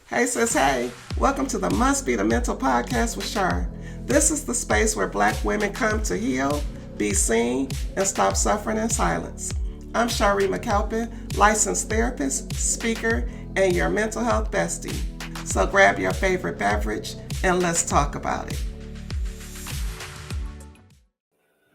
Hey sis, hey, welcome to the Must Be the Mental podcast with Shar. This is the space where black women come to heal, be seen, and stop suffering in silence. I'm Shaaree McCalpine, licensed therapist, speaker, and your mental health bestie. So grab your favorite beverage and let's talk about it.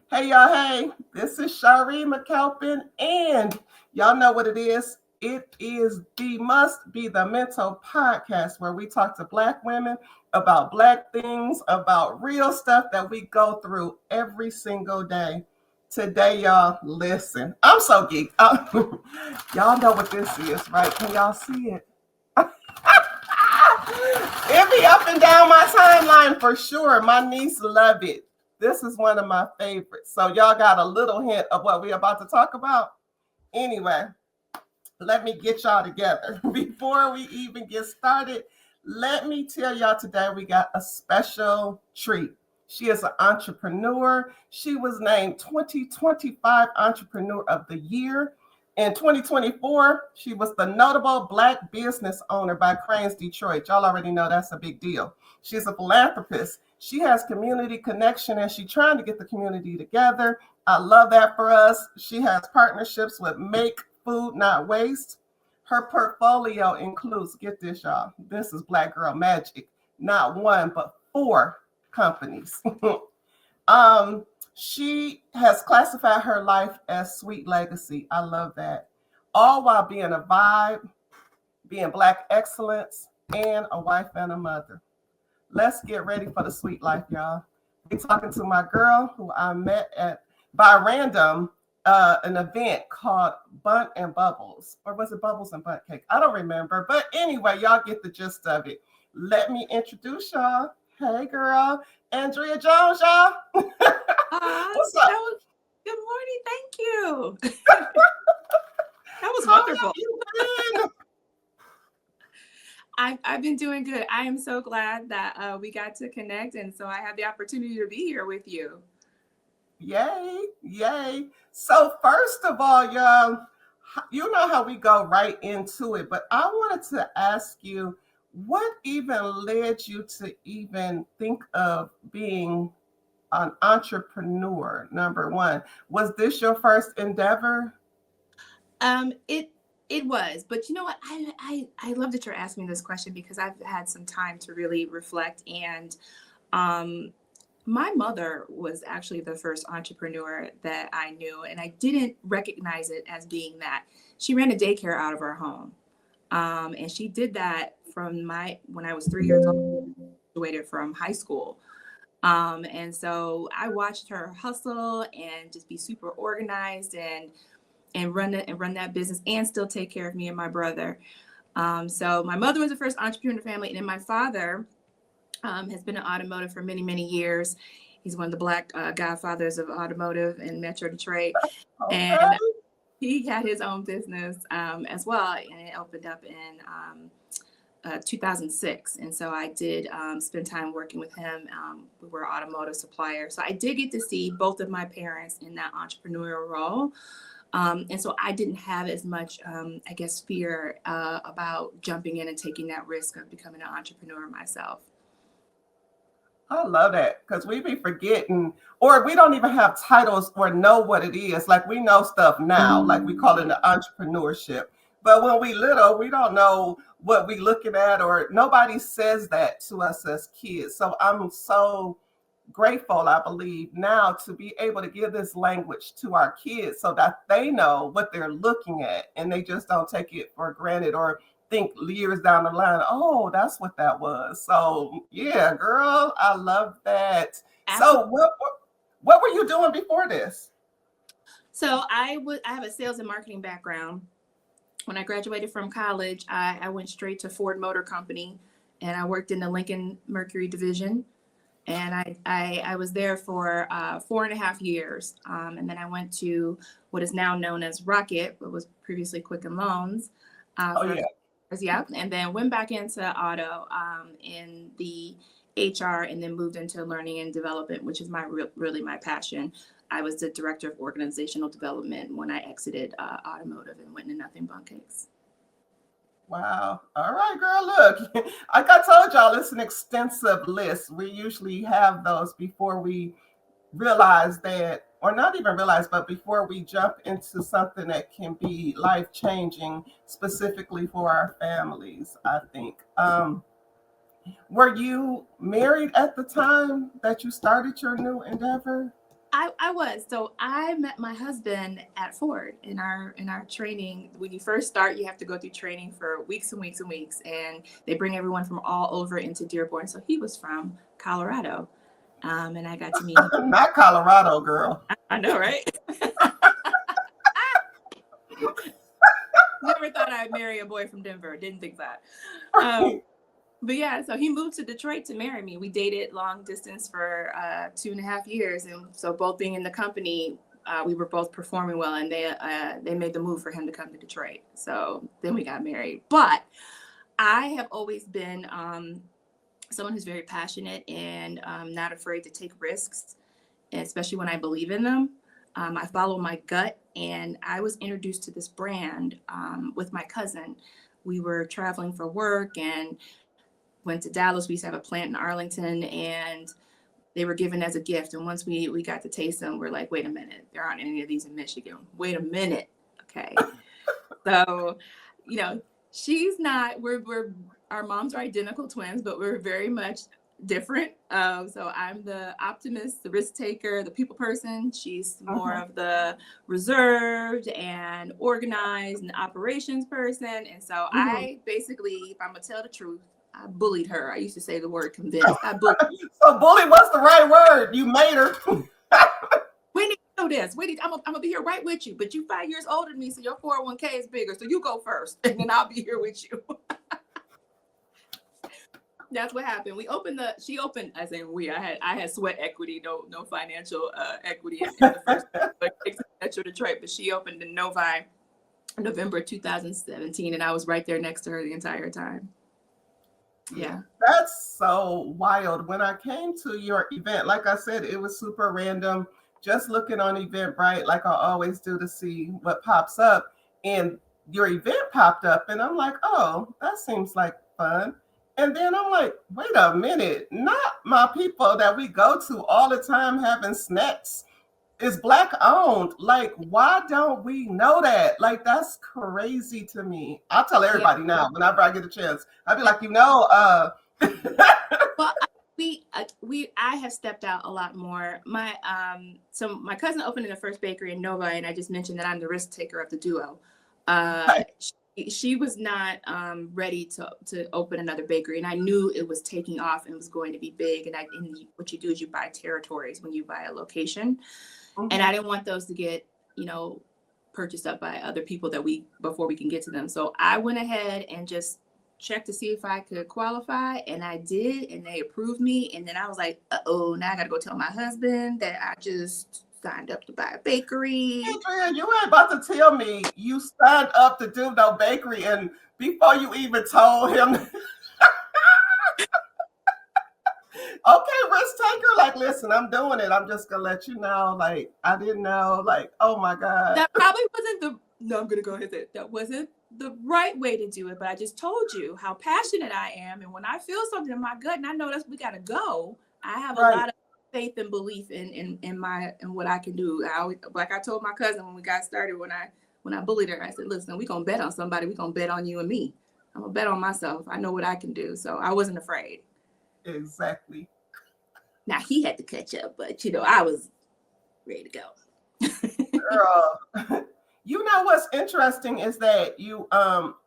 Hey y'all, hey, this is Shaaree McCalpine, and y'all know what it is. It is the Must Be the Mental podcast where we talk to black women about black things, about real stuff that we go through every single day. Today, y'all, listen. I'm so geeked. Y'all know what this is, right? Can y'all see it? It be up and down my timeline for sure. My niece love it. This is one of my favorites. So y'all got a little hint of what we're about to talk about. Anyway, let me get y'all together. Before we even get started, let me tell y'all today we got a special treat. She is an entrepreneur. She was named 2025 Entrepreneur of the Year. In 2024, she was the notable Black business owner by Cranes Detroit. Y'all already know that's a big deal. She's a philanthropist. She has community connection and she's trying to get the community together. I love that for us. She has partnerships with Make Food Not Waste. Her portfolio includes, get this, y'all, this is Black Girl Magic, not one, but 4 companies. She has classified her life as sweet legacy. I love that. All while being a vibe, being Black excellence, and a wife and a mother. Let's get ready for the sweet life, y'all. We're talking to my girl who I met at by random an event called Bunt and Bubbles, or was it Bubbles and Bunt Cake? I don't remember, but anyway, y'all get the gist of it. Let me introduce y'all. Hey, girl, Andrea Jones, y'all. What's up? Good morning. Thank you. That was How wonderful. have you been? I've been doing good. I am so glad that we got to connect, and so I have the opportunity to be here with you. Yay, yay. So first of all, y'all, you know how we go right into it, but I wanted to ask you, what even led you to even think of being an entrepreneur, number one? Was this your first endeavor? It was, but you know what? I love that you're asking me this question because I've had some time to really reflect. And um, my mother was actually the first entrepreneur that I knew, and I didn't recognize it as being that. She ran a daycare out of her home, and she did that from when I was 3 years old, graduated from high school. And so I watched her hustle and just be super organized and run that business and still take care of me and my brother. So my mother was the first entrepreneur in the family, and then my father has been in automotive for many, many years. He's one of the Black godfathers of automotive in Metro Detroit, Okay. and he had his own business as well, and it opened up in 2006. And so I did spend time working with him. We were an automotive supplier, so I did get to see both of my parents in that entrepreneurial role. And so I didn't have as much, I guess, fear about jumping in and taking that risk of becoming an entrepreneur myself. I love that because we be forgetting, or we don't even have titles or know what it is. Like we know stuff now, like we call it the entrepreneurship. But when we little, we don't know what we looking at, or nobody says that to us as kids. So I'm so grateful, I believe, now to be able to give this language to our kids so that they know what they're looking at and they just don't take it for granted or think years down the line, oh, that's what that was. So yeah, girl, I love that. So Absolutely. what were you doing before this? So I have a sales and marketing background. When I graduated from college, I went straight to Ford Motor Company, and I worked in the Lincoln Mercury division. And I was there for 4.5 years. And then I went to what is now known as Rocket, what was previously Quicken Loans. Oh For yeah. yeah, and then went back into auto in the HR, and then moved into learning and development, which is really my passion. I was the director of organizational development when I exited automotive and went into nothing but cakes. Wow. All right, girl. Look, like I told y'all, it's an extensive list. We usually have those before we realize that, or not even realize, but before we jump into something that can be life changing, specifically for our families, I think. Were you married at the time that you started your new endeavor? I was. So I met my husband at Ford in our training. When you first start, you have to go through training for weeks and weeks and weeks, and they bring everyone from all over into Dearborn. So he was from Colorado, and I got to meet him. Not Colorado, girl. I know, right? Never thought I'd marry a boy from Denver. Didn't think that. But yeah, so he moved to Detroit to marry me. We dated long distance for 2.5 years, and so both being in the company, we were both performing well, and they made the move for him to come to Detroit. So then we got married. But I have always been someone who's very passionate and not afraid to take risks, especially when I believe in them. I follow my gut, and I was introduced to this brand with my cousin. We were traveling for work and went to Dallas. We used to have a plant in Arlington, and they were given as a gift. And once we got to taste them, we're like, wait a minute, there aren't any of these in Michigan. Wait a minute. Okay. So, she's not, we're our moms are identical twins, but we're very much different. So I'm the optimist, the risk taker, the people person. She's more of the reserved and organized and operations person. And so I basically, if I'm gonna tell the truth, I bullied her. I used to say the word convinced. I bullied. So bully was the right word. You made her. We need to know this. I'm gonna be here right with you, but you 5 years older than me, so your 401k is bigger. So you go first, and then I'll be here with you. That's what happened. She opened, as in I had sweat equity, no financial equity in the first Metro Detroit, but she opened in Novi November 2017, and I was right there next to her the entire time. Yeah. That's so wild. When I came to your event, like I said, it was super random, just looking on Eventbrite like I always do to see what pops up. And your event popped up, and I'm like, oh, that seems like fun. And then I'm like, wait a minute, not my people that we go to all the time having snacks is Black owned. Like, why don't we know that? Like, that's crazy to me. I'll tell everybody now whenever I get a chance. I'll be like, Well, I have stepped out a lot more. So my cousin opened in the first bakery in Novi, and I just mentioned that I'm the risk taker of the duo. She was not ready to open another bakery, and I knew it was taking off and was going to be big. And what you do is you buy territories when you buy a location, and I didn't want those to get purchased up by other people before we can get to them. So I went ahead and just checked to see if I could qualify, and I did, and they approved me. And then I was like, now I got to go tell my husband that I just signed up to buy a bakery. Andrea, you ain't about to tell me you signed up to do no bakery, and before you even told him. Okay, risk taker, like, listen, I'm doing it. I'm just gonna let you know. Like, I didn't know. Like, oh my God. That probably wasn't I'm gonna go ahead and say that wasn't the right way to do it, but I just told you how passionate I am, and when I feel something in my gut and I know we gotta go, I have a lot of faith and belief in what I can do. Like I told my cousin when we got started, when I bullied her, I said, listen, we're gonna bet on somebody, we're gonna bet on you and me. I'm gonna bet on myself. I know what I can do. So I wasn't afraid. Exactly. Now he had to catch up, but I was ready to go. Girl. You know what's interesting is that you,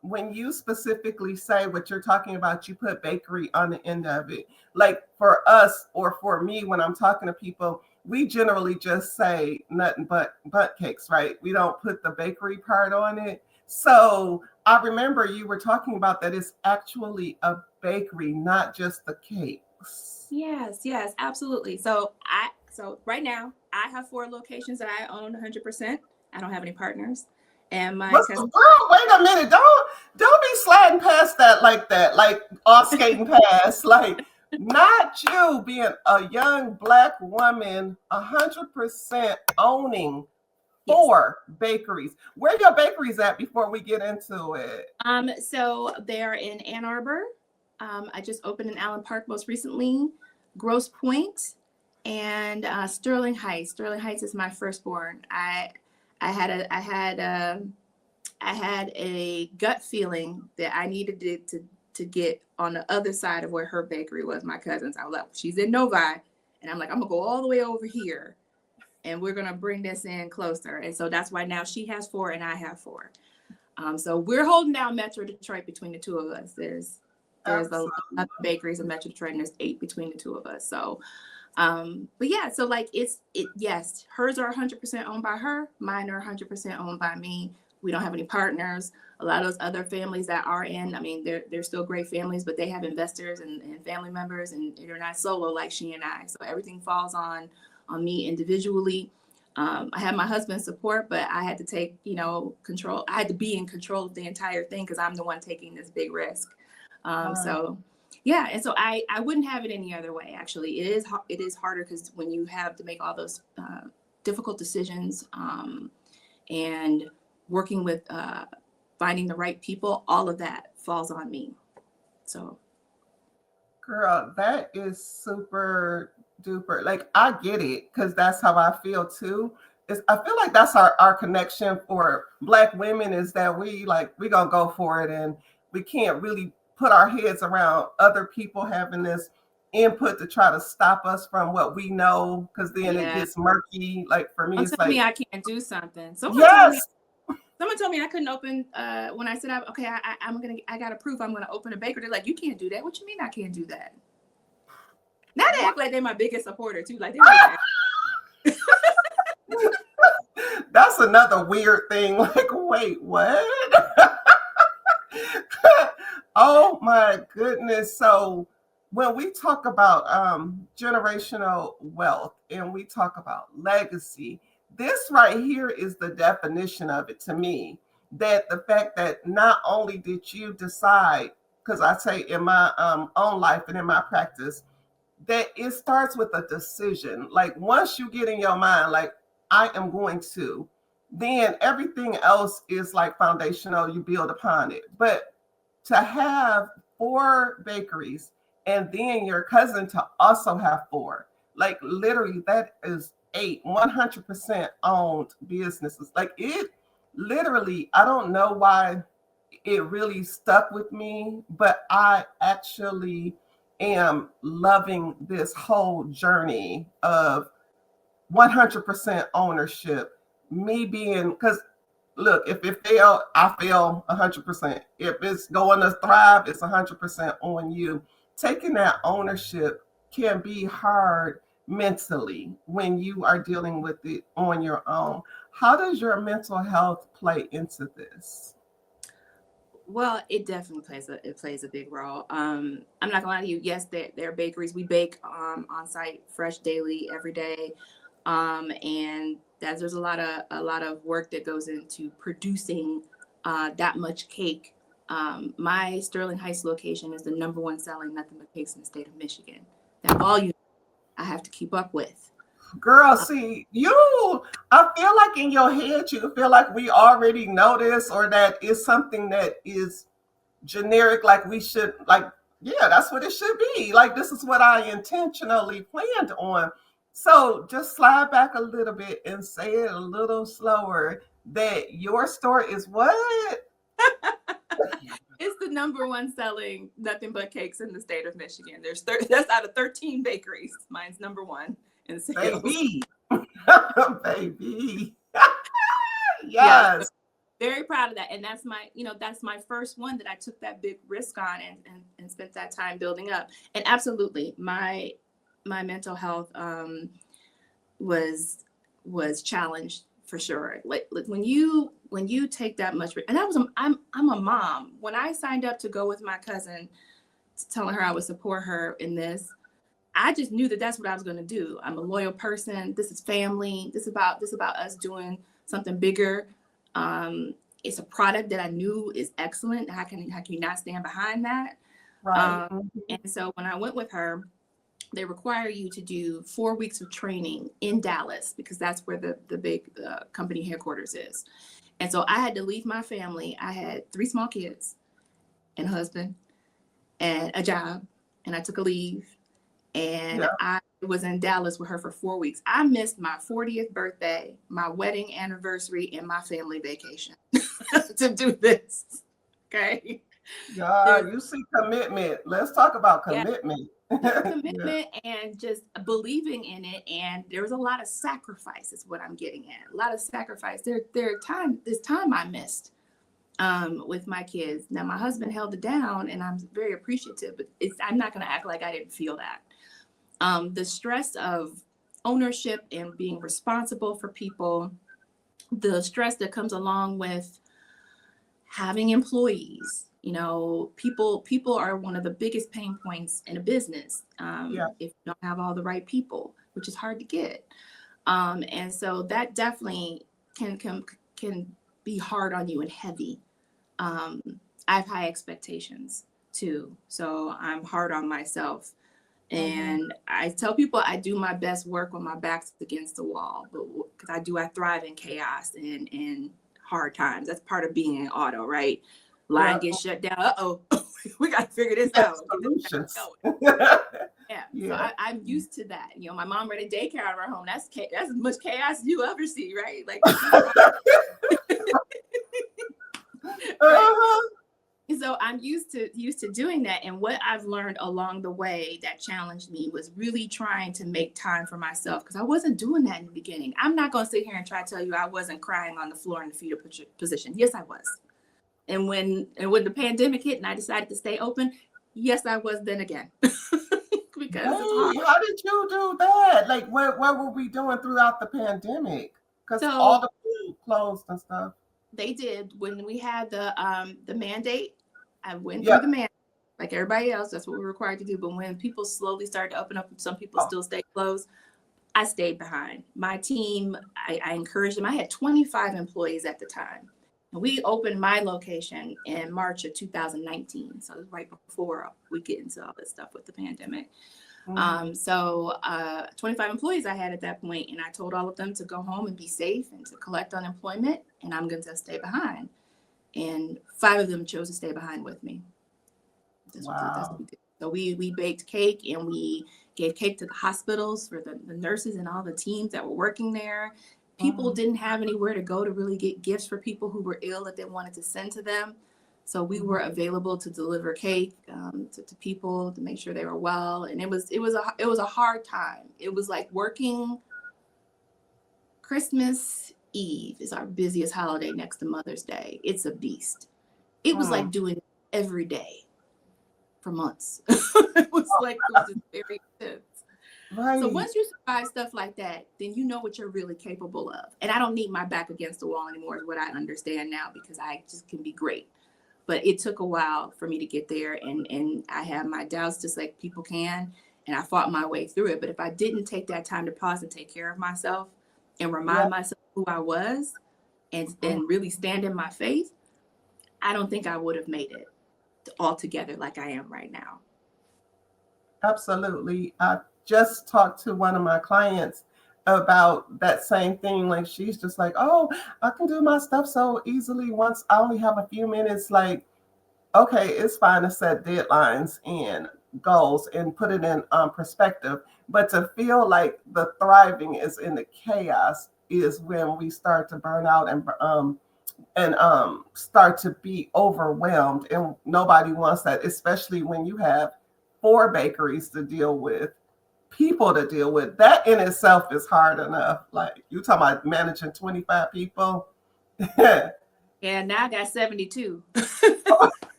when you specifically say what you're talking about, you put bakery on the end of it. Like for us or for me, when I'm talking to people, we generally just say nothing but cakes, right? We don't put the bakery part on it. So I remember you were talking about that it's actually a bakery, not just the cakes. Yes, absolutely. So right now I have 4 locations that I own 100%. I don't have any partners. And my cousin, girl, wait a minute. Don't be sliding past that, like off skating past. Like, not you being a young Black woman, 100% owning Yes. 4 bakeries. Where your bakeries at before we get into it? So they're in Ann Arbor. I just opened in Allen Park most recently, Grosse Pointe, and Sterling Heights. Sterling Heights is my firstborn. I had a I had I had a gut feeling that I needed to get on the other side of where her bakery was. My cousin's. I was like, she's in Novi, and I'm like, I'm gonna go all the way over here, and we're gonna bring this in closer. And so that's why now she has 4 and I have 4. So we're holding down Metro Detroit between the two of us. There's a lot of bakeries in Metro Detroit, and there's 8 between the two of us. So, but yeah, so like yes, hers are 100% owned by her, mine are 100% owned by me. We don't have any partners. A lot of those other families that are in, I mean, they're still great families, but they have investors and family members, and they're not solo like she and I. So everything falls on me individually. I had my husband's support, but I had to take, control. I had to be in control of the entire thing because I'm the one taking this big risk. So yeah, and so I wouldn't have it any other way. Actually, it is harder because when you have to make all those difficult decisions and working with finding the right people, all of that falls on me. So, girl, that is super duper. Like, I get it because that's how I feel too. I feel like that's our connection for Black women is that we gonna go for it, and we can't really put our heads around other people having this input to try to stop us from what we know, because then it gets murky. Like for me, don't it's tell like, me I can't do something. yes. Someone told me I couldn't open when I said, okay, I got to prove I'm going to open a bakery. They're like, you can't do that. What you mean I can't do that? Now they act like they're my biggest supporter too. Like they're That's another weird thing. Like, wait, what? Oh my goodness. So when we talk about generational wealth and we talk about legacy, this right here is the definition of it to me. That the fact that not only did you decide, because I say in my own life and in my practice, that it starts with a decision. Like once you get in your mind, like I am going to, then everything else is like foundational. You build upon it. But to have 4 bakeries and then your cousin to also have 4, like literally that is 8 100% owned businesses. Like it literally, I don't know why it really stuck with me, but I actually am loving this whole journey of 100% ownership. Me being, because look, if it fail, I fail 100%. If it's going to thrive, it's 100% on you. Taking that ownership can be hard mentally when you are dealing with it on your own. How does your mental health play into this? Well, it definitely plays a big role. I'm not gonna lie to you. Yes, there are bakeries. We bake on site, fresh daily, every day, and there's a lot of work that goes into producing that much cake. My Sterling Heights location is the #1 selling nothing but cakes in the state of Michigan. That volume I have to keep up with. Girl, see, I feel like in your head, you feel like we already know this, or that is something that is generic, like we should, like, yeah, that's what it should be. Like, this is what I intentionally planned on. So just slide back a little bit and say it a little slower that your store is what? It's the #1 selling nothing but cakes in the state of Michigan. That's out of 13 bakeries. Mine's #1 in sales. Baby. Baby. Yeah, Yes. so very proud of that. And that's my first one that I took that big risk on and spent that time building up. And absolutely, my mental health was challenged for sure. Like when you take that much, and I'm a mom. When I signed up to go with my cousin, telling her I would support her in this, I just knew that that's what I was going to do. I'm a loyal person. This is family. This is about us doing something bigger. It's a product that I knew is excellent. How can you not stand behind that? Right. And so when I went with her, they require you to do 4 weeks of training in Dallas because that's where the big company headquarters is. And so I had to leave my family. I had 3 small kids and a husband and a job, and I took a leave, and Yeah. I was in Dallas with her for 4 weeks. I missed my 40th birthday, my wedding anniversary, and my family vacation to do this. Okay. Yeah, There's you see commitment. Let's talk about yeah, commitment. just Yeah. commitment and just believing in it. And there was a lot of sacrifice, is what I'm getting at. A lot of sacrifice. There's time I missed with my kids. Now my husband held it down, and I'm very appreciative. But I'm not going to act like I didn't feel that. The stress of ownership and being responsible for people, the stress that comes along with having employees. You know, people are one of the biggest pain points in a business, Yeah. if you don't have all the right people, which is hard to get. And so that definitely can be hard on you and heavy. um, I have high expectations too, so I'm hard on myself. Mhm. And I tell people I do my best work when my back's against the wall, but because I thrive in chaos and hard times. That's part of being in auto, right? Line Yeah. gets shut down. We got to figure this out. Get this thing Solutions. going. Yeah, so Yeah. I'm used to that. You know, my mom ran a daycare out of our home. That's as much chaos as you ever see, right? Like, right? Uh-huh. So I'm used to doing that. And what I've learned along the way that challenged me was really trying to make time for myself, because I wasn't doing that in the beginning. I'm not going to sit here and try to tell you I wasn't crying on the floor in the fetal position. Yes, I was. And when the pandemic hit and I decided to stay open, yes, I was then again. Because it's hard. Wait, how did you do that? Like, what were we doing throughout the pandemic? Because all So the food closed and stuff. they did when we had the mandate. I went Yeah. through the mandate like everybody else. That's what we're required to do. But when people slowly started to open up and some people Oh, still stayed closed, I stayed behind. My team, I encouraged them. I had 25 employees at the time. And we opened my location in March of 2019. So it was right before we get into all this stuff with the pandemic. mhm. 25 employees I had at that point, and I told all of them to go home and be safe and to collect unemployment, and I'm going to stay behind. And 5 of them chose to stay behind with me. That's what Wow. we did. So we baked cake, and we gave cake to the hospitals for the nurses and all the teams that were working there. People Mhm. didn't have anywhere to go to really get gifts for people who were ill that they wanted to send to them. So we were available to deliver cake to people to make sure they were well. And it was a hard time. It was like working. Christmas Eve is our busiest holiday next to Mother's Day. It's a beast. It was like Mm. doing it every day for months. It was just very intense. So Right. once you survive stuff like that, then you know what you're really capable of. And I don't need my back against the wall anymore, is what I understand now, because I just can be great. But it took a while for me to get there, and I have my doubts just like people can, and I fought my way through it. But if I didn't take that time to pause and take care of myself and Yeah. remind myself who I was and Mhm. really stand in my faith, I don't think I would have made it all together like I am right now. Absolutely. I just talked to one of my clients about that same thing. Like, she's just like, oh, I can do my stuff so easily once I only have a few minutes. Like, okay, it's fine to set deadlines and goals and put it in perspective, but to feel like the thriving is in the chaos is when we start to burn out and start to be overwhelmed, and nobody wants that, especially when you have 4 bakeries to deal with, people to deal with. That in itself is hard enough. Like, you talking about managing 25 people. And now I got 72.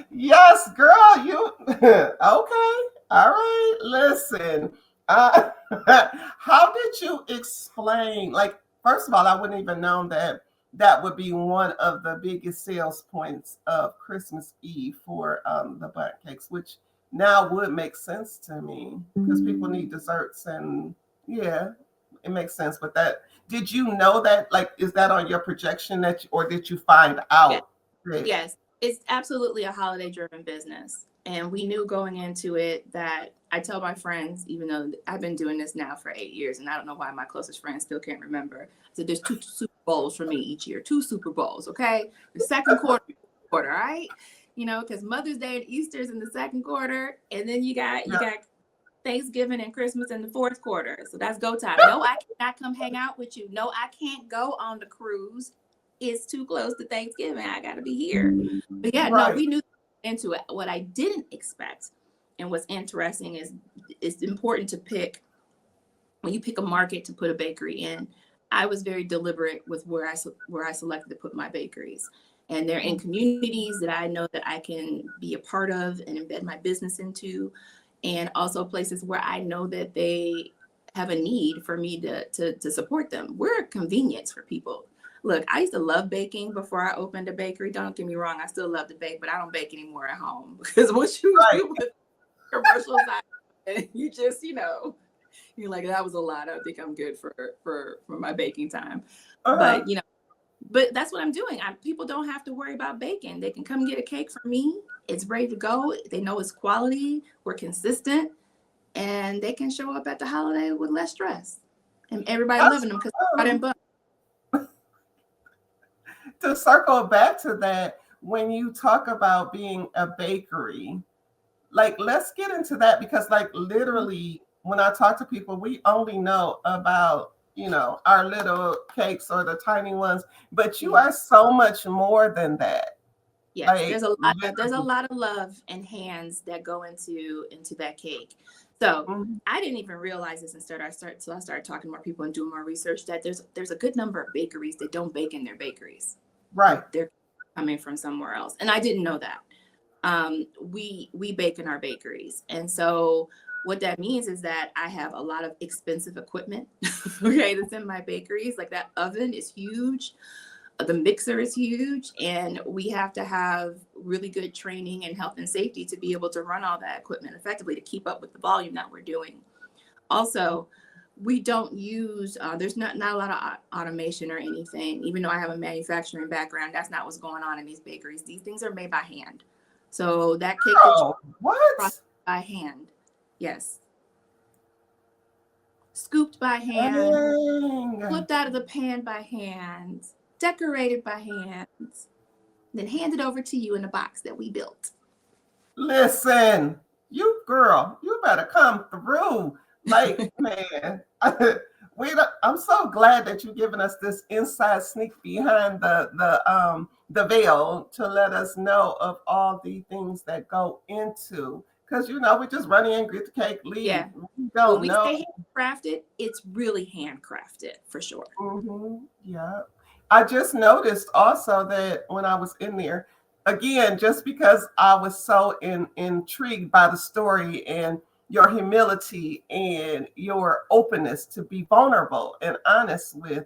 Yes, girl, you okay? All right. Listen, uh, how did you explain? Like, first of all, I wouldn't even known that that would be one of the biggest sales points of Christmas Eve for the bundt cakes, which now would make sense to me because people need desserts and yeah, it makes sense. But that, did you know that? Like, is that on your projection or did you find Yes, out that? yes. It's absolutely a holiday driven business. And we knew going into it that I tell my friends, even though I've been doing this now for 8 years, and I don't know why my closest friends still can't remember. So there's two Super Bowls for me each year, two Super Bowls, okay? The second quarter, right? Because Mother's Day and Easter is in the second quarter, and then you got Thanksgiving and Christmas in the fourth quarter. So that's go time. No, I cannot come hang out with you. No, I can't go on the cruise. It's too close to Thanksgiving. I got to be here. But yeah, no, Right. we knew into it. What I didn't expect and what's interesting is it's important to pick when you pick a market to put a bakery in. I was very deliberate with where I selected to put my bakeries. And they're in communities that I know that I can be a part of and embed my business into, and also places where I know that they have a need for me to support them. We're a convenience for people. Look, I used to love baking before I opened a bakery. Don't get me wrong, I still love to bake, but I don't bake anymore at home because once you Right. do with commercials, you just, you're like, that was a lot. I think I'm good for my baking time. Uh-huh. But that's what I'm doing. People don't have to worry about baking. They can come get a cake from me. It's ready to go. They know it's quality. We're consistent, and they can show up at the holiday with less stress. And everybody That's loving them because true. To circle back to that, when you talk about being a bakery, like let's get into that because like literally when I talk to people, we only know about, our little cakes or the tiny ones, but you Yeah. are so much more than that. Yes, Like there's a literally. lot of love and hands that go into that cake. So Mhm. I didn't even realize this so I started talking to more people and doing more research that there's a good number of bakeries that don't bake in their bakeries. Right. They're coming from somewhere else, and I didn't know that. We bake in our bakeries, and so what that means is that I have a lot of expensive equipment, okay, that's in my bakeries. Like that oven is huge, the mixer is huge, and we have to have really good training and health and safety to be able to run all that equipment effectively to keep up with the volume that we're doing. Also, we don't use there's not a lot of automation or anything. Even though I have a manufacturing background, that's not what's going on in these bakeries. These things are made by hand. So that cake that you Oh, what? process by hand, yes, scooped by hand, Dang. flipped out of the pan by hand, decorated by hand, then handed over to you in a box that we built. Listen, you girl, you better come through. Like, man, I'm so glad that you're giving us this inside sneak behind the veil to let us know of all the things that go into. Because we just run in, get the cake, leave. Yeah. We When don't we know. say handcrafted, it's really handcrafted for sure. Yeah. I just noticed also that when I was in there, again, just because I was so intrigued by the story and your humility and your openness to be vulnerable and honest with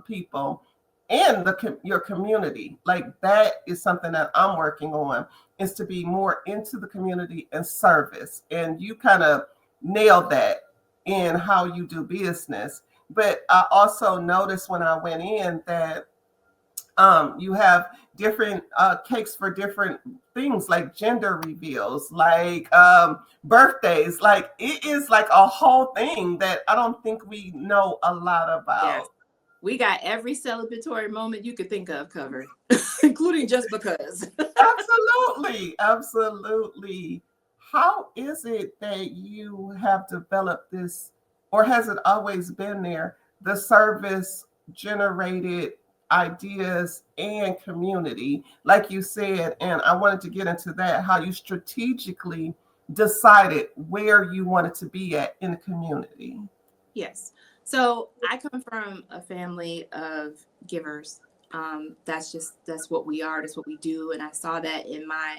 people and your community, like that is something that I'm working on, is to be more into the community and service. And you kind of nailed that in how you do business. But I also noticed when I went in that you have different cakes for different things, like gender reveals, like birthdays. Like it is like a whole thing that I don't think we know a lot Yes. about. We got every celebratory moment you could think of covered, including just because. Absolutely, absolutely. How is it that you have developed this, or has it always been there, the service generated ideas and community, like you said? And I wanted to get into that, how you strategically decided where you wanted to be at in the community. Yes. So I come from a family of givers. That's what we are. That's what we do. And I saw that in my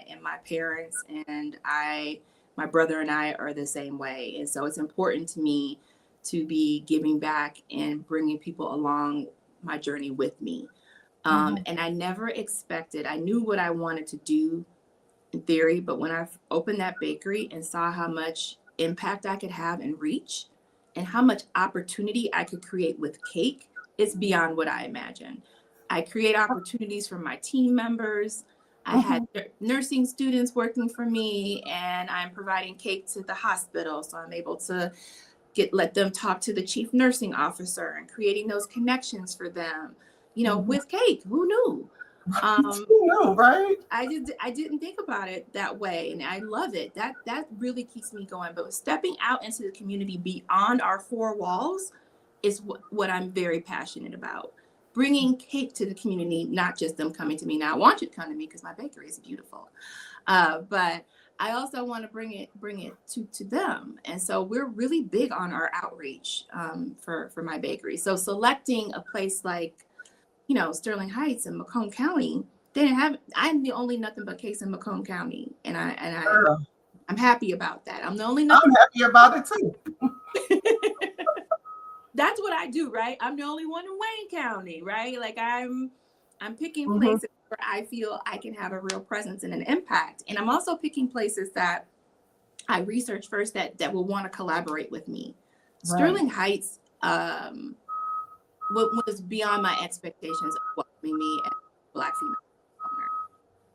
parents, and my brother and I are the same way. And so it's important to me to be giving back and bringing people along my journey with me. Mhm. And I never expected. I knew what I wanted to do in theory, but when I opened that bakery and saw how much impact I could have and reach, and how much opportunity I could create with cake, it's beyond what I imagined. I create opportunities for my team members. I had nursing students working for me, and I'm providing cake to the hospital. So I'm able to let them talk to the chief nursing officer and creating those connections for them, with cake. Who knew? You know, right? I didn't think about it that way, and I love it. That really keeps me going. But stepping out into the community beyond our four walls is what I'm very passionate about. Bringing cake to the community, not just them coming to me. Now I want you to come to me because my bakery is beautiful, but I also want to bring it to them. And so we're really big on our outreach for my bakery. So selecting a place like Sterling Heights and Macomb County, they didn't have. I'm the only nothing but cakes in Macomb County, and I'm happy about that. I'm the only nothing. I'm happy about it too. That's what I do, right? I'm the only one in Wayne County, right? Like I'm picking places where I feel I can have a real presence and an impact. And I'm also picking places that I research first that will want to collaborate with me. Right. Sterling Heights was beyond my expectations of welcoming me as a Black female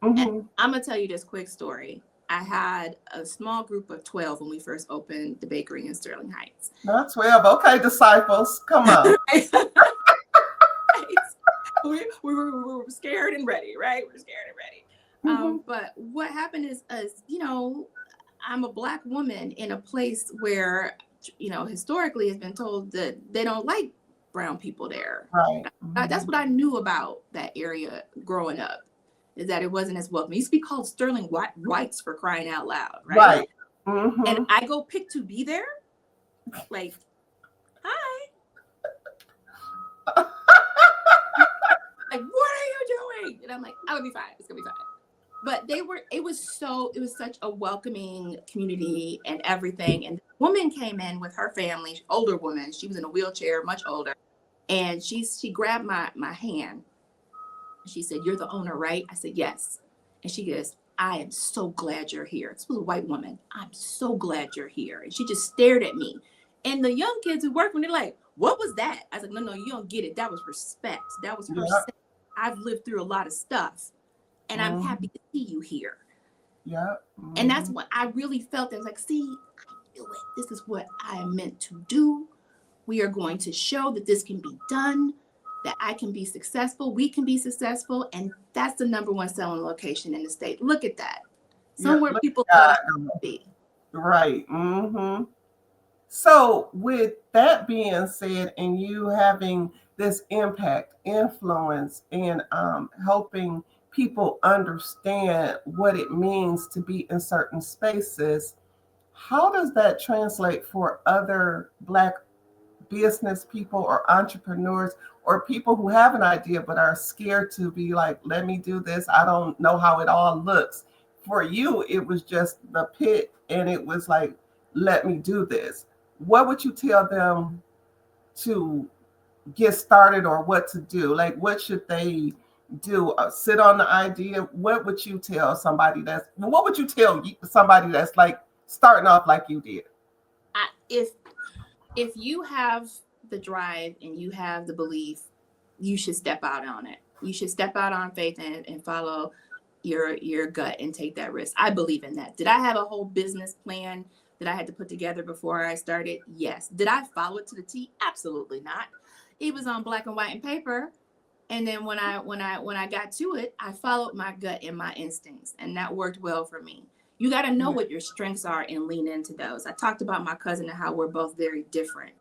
owner. And I'm gonna tell you this quick story. I had a small group of 12 when we first opened the bakery in Sterling Heights. Not 12. Okay, disciples, come on. we were scared and ready, right? We're scared and ready. But what happened is, I'm a Black woman in a place where, historically has been told that they don't like brown people there. Right. That's what I knew about that area growing up. Is that it wasn't as welcome. It used to be called Sterling Whites, for crying out loud, right? Right. And I go pick to be there, like, hi. Like, what are you doing? And I'm like, I'll be fine. It's gonna be fine. But it was such a welcoming community and everything. And the woman came in with her family, older woman. She was in a wheelchair, much older. And she grabbed my hand. She said, "You're the owner, right?" I said, "Yes." And she goes, "I am so glad you're here." This was a white woman. "I'm so glad you're here." And she just stared at me. And the young kids who work with me, they're like, "What was that?" I said, No, you don't get it. That was respect. That was respect. I've lived through a lot of stuff, and I'm happy to see you here. Yeah. And that's what I really felt. I was like, see, I knew it. This is what I am meant to do. We are going to show that this can be done, that I can be successful, we can be successful, and that's the #1 selling location in the state. Look at that. Somewhere people thought I would be. Right. So with that being said, and you having this impact, influence, and helping people understand what it means to be in certain spaces, how does that translate for other Black business people or entrepreneurs or people who have an idea but are scared to be like, let me do this, I don't know how it all looks? For you, it was just the pit, and it was like, let me do this. What would you tell them to get started, or what to do? Like, what should they do? Sit on the idea? What would you tell somebody that's like starting off like you did? If you have the drive and you have the belief, you should step out on it. You should step out on faith and follow your gut and take that risk. I believe in that. Did I have a whole business plan that I had to put together before I started? Yes. Did I follow it to the T? Absolutely not. It was on black and white and paper. And then when I got to it, I followed my gut and my instincts, and that worked well for me. You got to know what your strengths are and lean into those. I talked about my cousin and how we're both very different.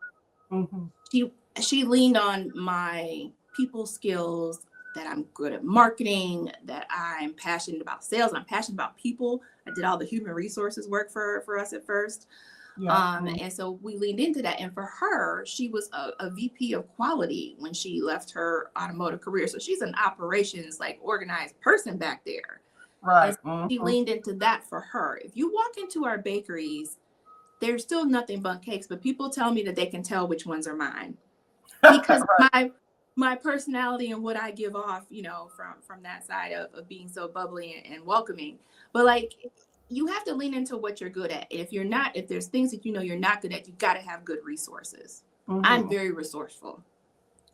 She leaned on my people skills, that I'm good at marketing, that I'm passionate about sales, and I'm passionate about people. I did all the human resources work for us at first. And so we leaned into that. And for her, she was a VP of quality when she left her automotive career. So she's an operations, like, organized person back there. Right. So she leaned into that for her. If you walk into our bakeries, there's still nothing but cakes, but people tell me that they can tell which ones are mine because my personality and what I give off, from that side of being so bubbly and welcoming. But like, you have to lean into what you're good at. If there's things that you're not good at, you got to have good resources. I'm very resourceful.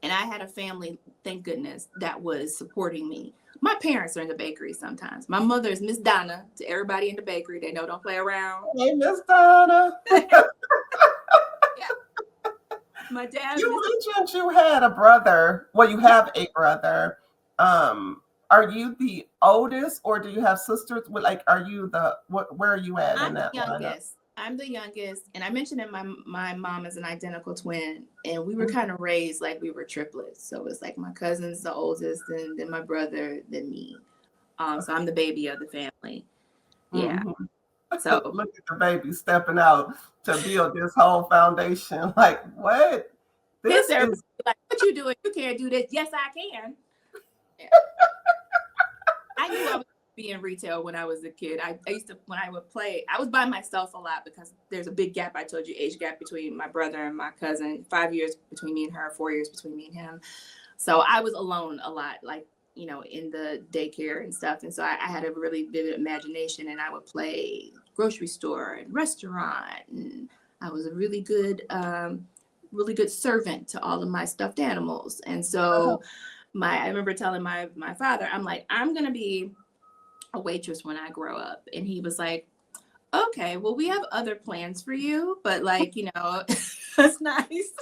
And I had a family, thank goodness, that was supporting me. My parents are in the bakery sometimes. My mother is Miss Donna to everybody in the bakery. They know don't play around. Hey, Miss Donna. Yeah. My dad, You mentioned you had a brother. Well, you have a brother. Are you the oldest, or do you have sisters? Like, are you where are you at in I'm the that lineup? youngest. I'm the youngest, and I mentioned that my mom is an identical twin, and we were Mhm. kind of raised like we were triplets. So it's like my cousin's the oldest, and then my brother, then me. So I'm the baby of the family. Yeah. Mhm. So Look at the baby stepping out to build this whole foundation. Like, what? his This everybody is like, what you doing? You can't do this. Yes, I can. Yeah. I knew I was be in retail when I was a kid. I used to, when I would play, I was by myself a lot because there's a big gap. I told you, age gap between my brother and my cousin, 5 years between me and her, 4 years between me and him. So I was alone a lot, like, in the daycare and stuff. And so I had a really vivid imagination, and I would play grocery store and restaurant. And I was a really good servant to all of my stuffed animals. And so I remember telling my father, I'm like, I'm going to be a waitress when I grow up. And he was like, okay, well, we have other plans for you, but like, that's nice.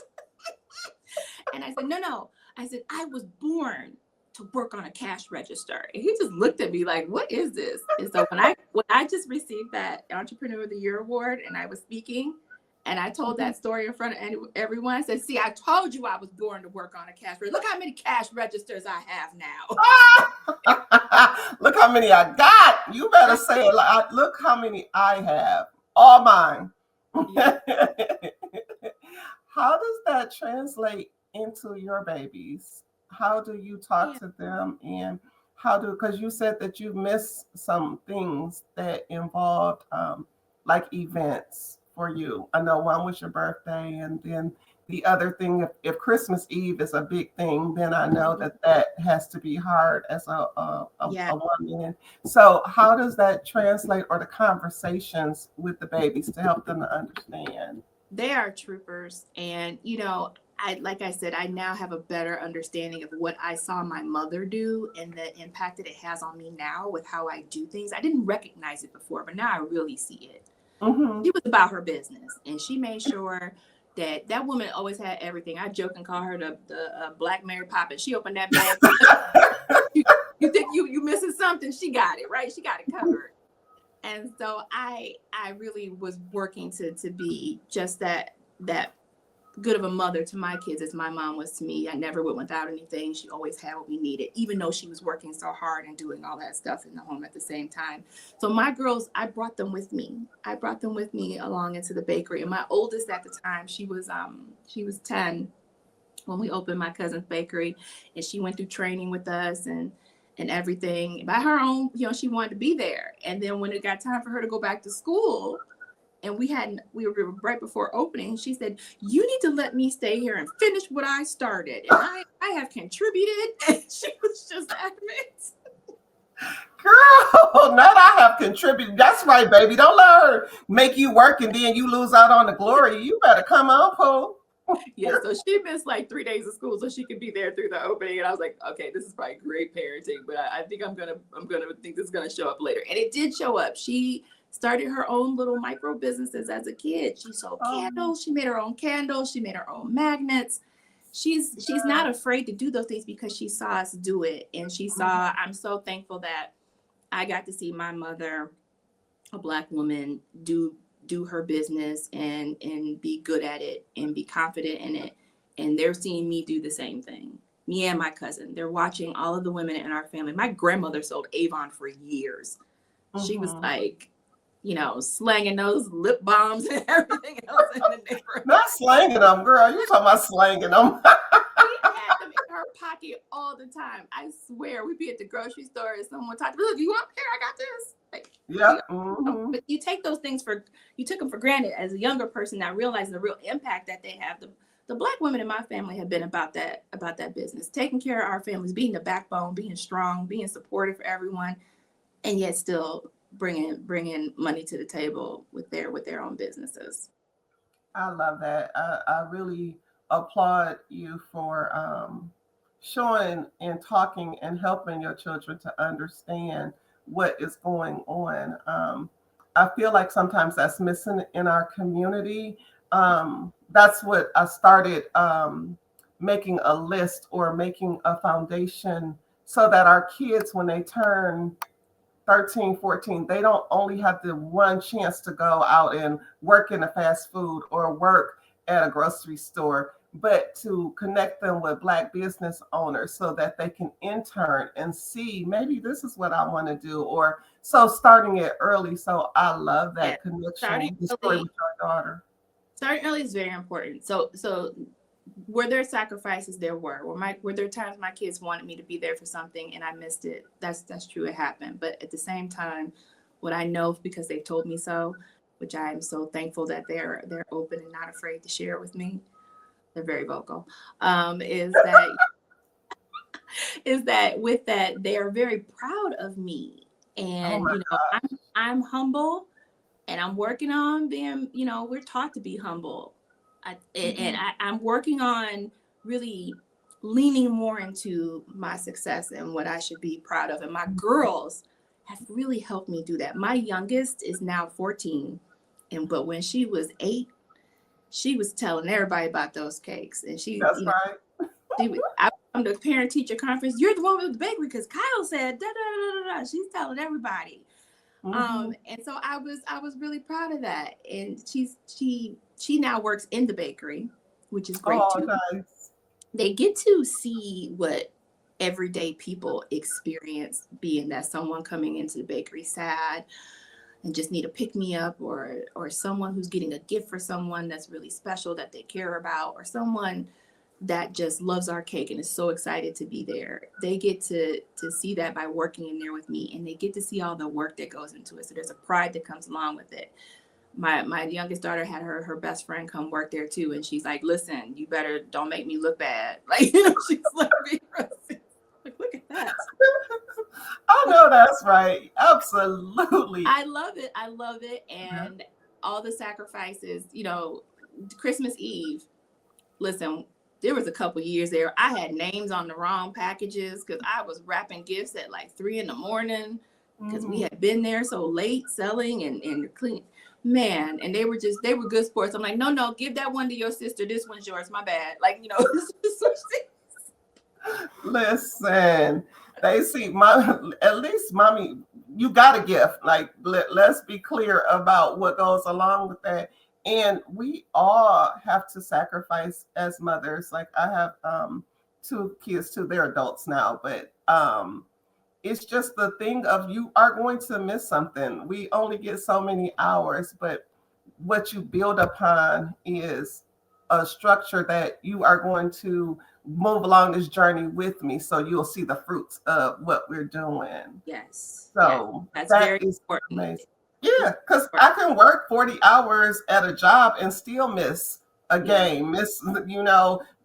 And I said, no. I said, I was born to work on a cash register. And he just looked at me like, what is this? And so when I just received that Entrepreneur of the Year award, and I was speaking, and I told that story in front of everyone, I said, see, I told you I was born to work on a cash register. Look how many cash registers I have now. look how many I got. You better say it like, look how many I have. All mine. Yeah. How does that translate into your babies? How do you talk Yeah. to them, and because you said that you missed some things that involved like events for you. I know one was your birthday, and then the other thing, if Christmas Eve is a big thing, then I know that has to be hard as Yeah. a woman. So how does that translate, or the conversations with the babies to help them to understand? They are troopers. And, like I said, I now have a better understanding of what I saw my mother do and the impact that it has on me now with how I do things. I didn't recognize it before, but now I really see it. Mm-hmm. She was about her business, and she made sure that woman always had everything. I joke and call her the Black Mary Poppins. She opened that bag. you think you missing something? She got it, right? She got it covered. And so I really was working to be just that good of a mother to my kids as my mom was to me. I never went without anything. She always had what we needed, even though she was working so hard and doing all that stuff in the home at the same time. So my girls, I brought them with me. I brought them with me along into the bakery. And my oldest at the time, she was 10 when we opened my cousin's bakery, and she went through training with us and everything by her own. She wanted to be there. And then when it got time for her to go back to school, and we were right before opening, she said, you need to let me stay here and finish what I started. And I have contributed. And she was just adamant. Girl, not I have contributed. That's right, baby. Don't let her make you work and then you lose out on the glory. You better come on, Pooh. Yeah, so she missed like 3 days of school so she could be there through the opening. And I was like, okay, this is probably great parenting, but I think I'm gonna think this is gonna show up later. And it did show up. She started her own little micro businesses as a kid. She sold candles. She made her own candles. She made her own magnets. She's not afraid to do those things because she saw us do it. And she saw, I'm so thankful that I got to see my mother, a Black woman, do her business and be good at it and be confident in it. And they're seeing me do the same thing. Me and my cousin. They're watching all of the women in our family. My grandmother sold Avon for years. She was like, slanging those lip balms and everything else in the neighborhood. Not slanging them, girl. You talking about slanging them. She had them in her pocket all the time. I swear, we'd be at the grocery store and someone talked, look, you want here? I got this. Like, yeah. Mm-hmm. But you take those things you took them for granted as a younger person, not realizing the real impact that they have. The Black women in my family have been about that business, taking care of our families, being the backbone, being strong, being supportive for everyone, and yet still bringing money to the table with their own businesses. I love that. I really applaud you for showing and talking and helping your children to understand what is going on. I feel like sometimes that's missing in our community. That's what I started making a list or making a foundation so that our kids, when they turn 13, 14, they don't only have the one chance to go out and work in a fast food or work at a grocery store, but to connect them with Black business owners so that they can intern and see maybe this is what I want to do. Or so starting it early. So I love Yeah. that Starting connection, the story early, with your daughter. starting early is very important. So were there sacrifices? There were there times my kids wanted me to be there for something and I missed it? That's true. It happened. But at the same time, what I know because they've told me so, which I am so thankful that they're open and not afraid to share with me. They're very vocal. Is that is that with that they are very proud of me, Oh and my I'm humble, and I'm working on being. We're taught to be humble, and God. I'm working on really leaning more into my success and what I should be proud of. And my girls have really helped me do that. My youngest is now 14, but when she was 8, she was telling everybody about those cakes, and That's right. I come to parent teacher conference. You're the one with the bakery because Kyle said da da da da da. She's telling everybody. Mm-hmm. And so I was really proud of that. And she now works in the bakery, which is great Oh, too. nice. They get to see what everyday people experience, being that someone coming into the bakery sad and just need a pick me up, or someone who's getting a gift for someone that's really special that they care about, or someone that just loves our cake and is so excited to be there. They get to see that by working in there with me, and they get to see all the work that goes into it. So there's a pride that comes along with it. My youngest daughter had her best friend come work there too, and she's like, "Listen, you better don't make me look bad." Like, she's like, like, look at that. I know that's right. Absolutely. I love it. I love it, Yeah. and all the sacrifices. Christmas Eve. Listen, there was a couple years there I had names on the wrong packages because I was wrapping gifts at like 3 in the morning because we Mhm. had been there so late selling and clean. Man, and they were good sports. I'm like, no, give that one to your sister. This one's yours. My bad. Like, Listen, they see my at least mommy, you got a gift. Like let's be clear about what goes along with that. And we all have to sacrifice as mothers. Like I have two kids too. They're adults now, but it's just the thing of you are going to miss something. We only get so many hours, but what you build upon is a structure that you are going to move along this journey with me. So you'll see the fruits of what we're doing. yes, So that's that very is important. amazing. It's Yeah, because important. I can work 40 hours at a job and still miss a Yeah, game,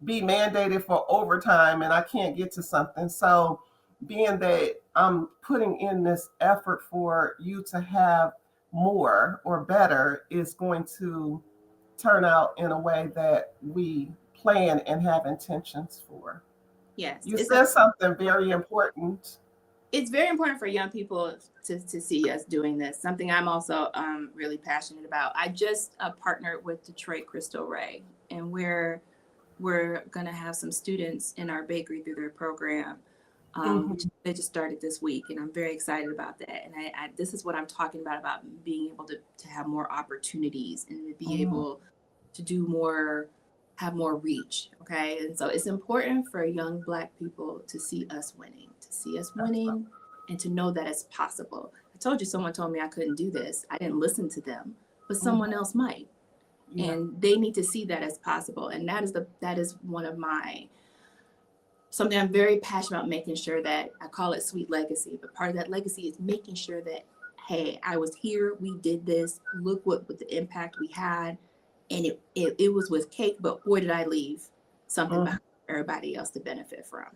be mandated for overtime and I can't get to something. So being that I'm putting in this effort for you to have more or better is going to turn out in a way that we plan and have intentions for. yes, You said something very important. it's very important for young people to see us doing this. Something I'm also really passionate about. I just partnered with Detroit Crystal Ray, and we're gonna have some students in our bakery through their program, which Mhm. they just started this week, and I'm very excited about that. And this is what I'm talking about being able to have more opportunities and to be Mhm. able to do more, have more reach. Okay, and so it's important for young Black people to see us winning, and to know that it's possible. I told you, someone told me I couldn't do this. I didn't listen to them, but Mhm. someone else might, Yeah. and they need to see that as possible. And that is one of my something I'm very passionate about, making sure that I call it sweet legacy, but part of that legacy is making sure that, hey, I was here, we did this, look what the impact we had, and it was with cake, but boy did I leave something Mhm. behind for everybody else to benefit from.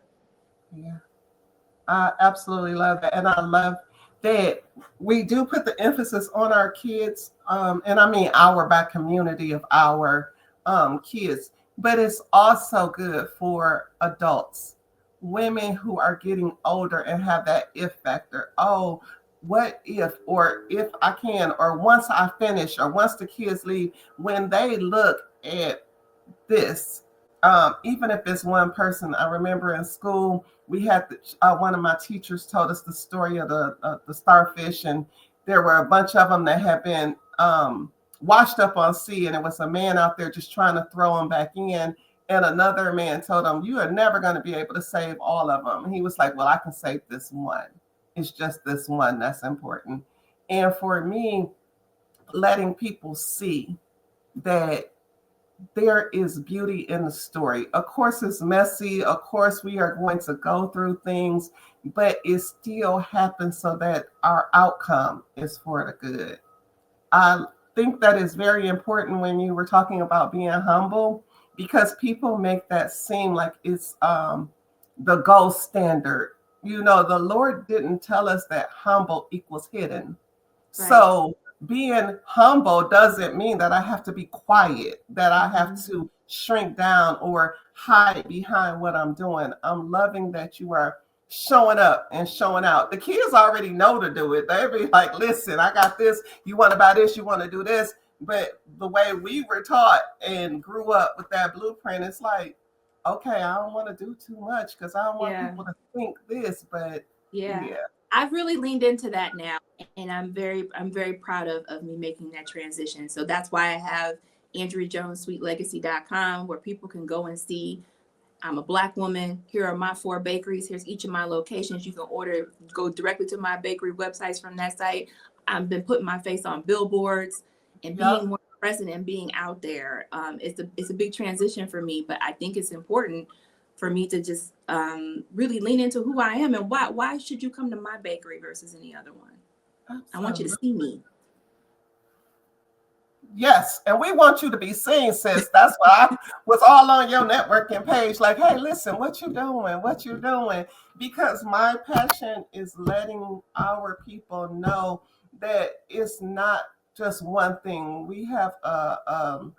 Yeah. I absolutely love that. And I love that we do put the emphasis on our kids. And I mean our by community of our kids, but it's also good for adults women who are getting older and have that if factor. Oh, what if, or if I can, or once I finish, or once the kids leave, when they look at this, even if it's one person. I remember in school we had one of my teachers told us the story of the starfish, and there were a bunch of them that had been washed up on sea, and it was a man out there just trying to throw them back in. And another man told him, "You are never going to be able to save all of them." And he was like, "Well, I can save this one. It's just this one that's important." And for me, letting people see that there is beauty in the story. Of course, it's messy. Of course, we are going to go through things, but it still happens so that our outcome is for the good. I think that is very important when you were talking about being humble, because people make that seem like it's the gold standard. You know, the Lord didn't tell us that humble equals hidden. Right. So being humble doesn't mean that I have to be quiet, that I have to shrink down or hide behind what I'm doing. I'm loving that you are showing up and showing out. The kids already know to do it. They be like, listen, I got this. You want to buy this? You want to do this? But the way we were taught and grew up with that blueprint, it's like, okay, I don't want to do too much because I don't want Yeah. people to think this. But Yeah. yeah. I've really leaned into that now, and I'm very proud of me making that transition. So that's why I have AndreaJonesSweetLegacy.com, where people can go and see I'm a Black woman. Here are my 4 bakeries. Here's each of my locations. You can order, go directly to my bakery websites from that site. I've been putting my face on billboards and being Yep. more present and being out there. It's a big transition for me, but I think it's important for me to just really lean into who I am and why should you come to my bakery versus any other one? I want you to see me. Yes, and we want you to be seen, sis. That's why I was all on your networking page. Like, hey, listen, what you doing? What you doing? Because my passion is letting our people know that it's not just one thing. We have a